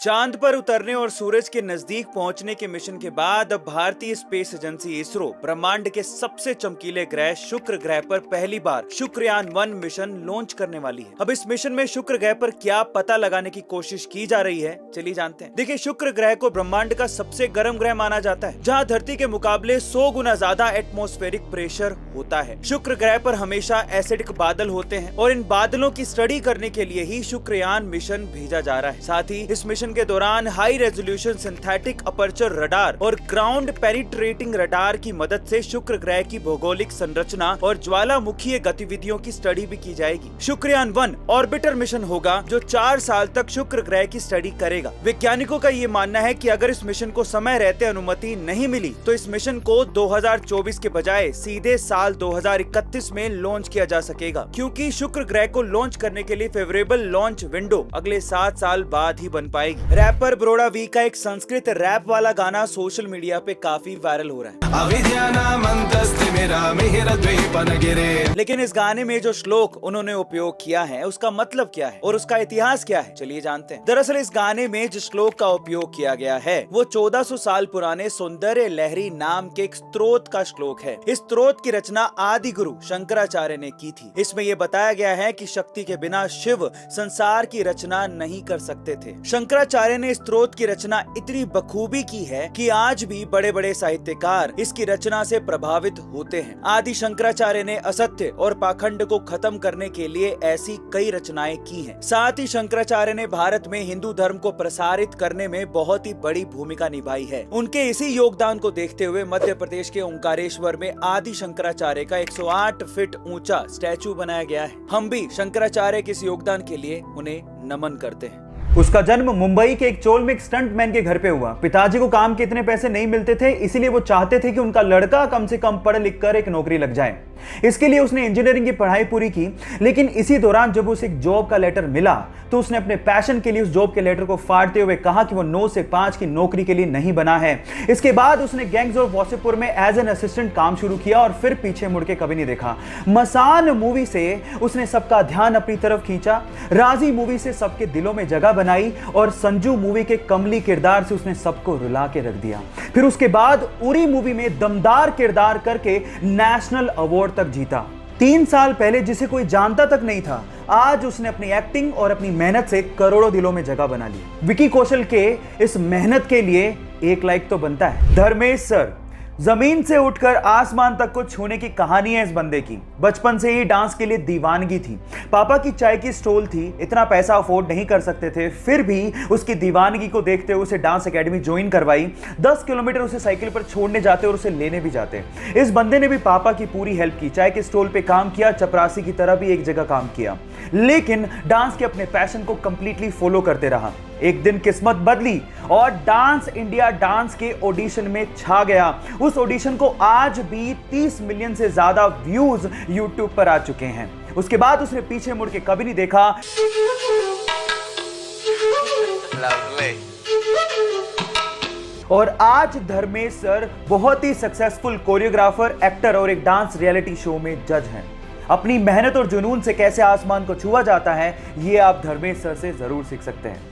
चांद पर उतरने और सूरज के नजदीक पहुंचने के मिशन के बाद अब भारतीय स्पेस एजेंसी इसरो ब्रह्मांड के सबसे चमकीले ग्रह शुक्र ग्रह पर पहली बार शुक्रयान-1 मिशन लॉन्च करने वाली है। अब इस मिशन में शुक्र ग्रह पर क्या पता लगाने की कोशिश की जा रही है, चलिए जानते हैं। देखिए, शुक्र ग्रह को ब्रह्मांड का सबसे गर्म ग्रह माना जाता है, जहाँ धरती के मुकाबले 100 गुना ज्यादा एटमॉस्फेरिक प्रेशर होता है। शुक्र ग्रह पर हमेशा एसिडिक बादल होते हैं और इन बादलों की स्टडी करने के लिए ही शुक्रयान मिशन भेजा जा रहा है। साथ ही इस मिशन के दौरान high resolution synthetic aperture radar और ग्राउंड पेनिट्रेटिंग रडार की मदद से शुक्र ग्रह की भौगोलिक संरचना और ज्वालामुखीय गतिविधियों की स्टडी भी की जाएगी। शुक्रयान-1 ऑर्बिटर मिशन होगा जो 4 साल तक शुक्र ग्रह की स्टडी करेगा। वैज्ञानिकों का ये मानना है कि अगर इस मिशन को समय रहते अनुमति नहीं मिली तो इस मिशन को 2024 के बजाय सीधे साल 2031 में लॉन्च किया जा सकेगा, क्योंकि शुक्र ग्रह को लॉन्च करने के लिए फेवरेबल लॉन्च विंडो अगले 7 साल बाद ही बन पाएगी। रैपर ब्रोडा वी का एक संस्कृत रैप वाला गाना सोशल मीडिया पे काफी वायरल हो रहा है। लेकिन इस गाने में जो श्लोक उन्होंने उपयोग किया है उसका मतलब क्या है और उसका इतिहास क्या है, चलिए जानते हैं। दरअसल इस गाने में जिस श्लोक का उपयोग किया गया है वो 1400 साल पुराने सौंदर्य लहरी नाम के एक स्त्रोत का श्लोक है। इस स्त्रोत की रचना आदि गुरु शंकराचार्य ने की थी। इसमें यह बताया गया है कि शक्ति के बिना शिव संसार की रचना नहीं कर सकते थे। शंकराचार्य ने स्त्रोत की रचना इतनी बखूबी की है कि आज भी बड़े बड़े साहित्यकार इसकी रचना से प्रभावित होते हैं। आदि शंकराचार्य ने असत्य और पाखंड को खत्म करने के लिए ऐसी कई रचनाएं की हैं। साथ ही शंकराचार्य ने भारत में हिंदू धर्म को प्रसारित करने में बहुत ही बड़ी भूमिका निभाई है। उनके इसी योगदान को देखते हुए मध्य प्रदेश के ओंकारेश्वर में आदि शंकराचार्य का 108 फीट ऊंचा स्टैचू बनाया गया है। हम भी शंकराचार्य के इस योगदान के लिए उन्हें नमन करते हैं। उसका जन्म मुंबई के एक चोल में एक स्टंटमैन के घर पे हुआ। पिताजी को काम के इतने पैसे नहीं मिलते थे, इसीलिए वो चाहते थे कि उनका लड़का कम से कम पढ़ लिख कर एक नौकरी लग जाए। इसके लिए उसने इंजीनियरिंग की पढ़ाई पूरी की, लेकिन इसी दौरान जब उसे एक जॉब का लेटर मिला तो उसने अपने पैशन के लिए उस जॉब के लेटर को फाड़ते हुए कहा कि वो 9 से 5 की नौकरी के लिए नहीं बना है। इसके बाद उसने गैंग्स ऑफ वासेपुर में एज एन असिस्टेंट काम शुरू किया और फिर पीछे मुड़ के कभी नहीं देखा। मसान मूवी से उसने सबका ध्यान अपनी तरफ खींचा, राजी मूवी से सबके दिलों में जगह बनाई और संजू मूवी के कमली किरदार से उसने सबको रुला के रख दिया। फिर उसके बाद उरी मूवी में दमदार किरदार करके नेशनल अवार्ड तक जीता। 3 साल पहले जिसे कोई जानता तक नहीं था, आज उसने अपनी एक्टिंग और अपनी मेहनत से करोड़ों दिलों में जगह बना ली। विकी कौशल के इस मेहनत के लिए 1 लाइक तो बनता है। धर्मेश सर, जमीन से उठकर आसमान तक को छूने की कहानी है इस बंदे की। बचपन से ही डांस के लिए दीवानगी थी। पापा की चाय की स्टॉल थी, इतना पैसा अफोर्ड नहीं कर सकते थे, फिर भी उसकी दीवानगी को देखते हुए उसे डांस एकेडमी ज्वाइन करवाई। 10 किलोमीटर उसे साइकिल पर छोड़ने जाते और उसे लेने भी जाते। इस बंदे ने भी पापा की पूरी हेल्प की, चाय के स्टॉल पे काम किया, चपरासी की तरह भी एक जगह काम किया, लेकिन डांस के अपने पैशन को कंप्लीटली फॉलो करते रहा। एक दिन किस्मत बदली और डांस इंडिया डांस के ऑडिशन में छा गया। उस ऑडिशन को आज भी 30 मिलियन से ज्यादा व्यूज यूट्यूब पर आ चुके हैं। उसके बाद उसने पीछे मुड़ के कभी नहीं देखा। और आज धर्मेश सर बहुत ही सक्सेसफुल कोरियोग्राफर, एक्टर और एक डांस रियलिटी शो में जज हैं। अपनी मेहनत और जुनून से कैसे आसमान को छुआ जाता है, ये आप धर्मेश सर से जरूर सीख सकते हैं।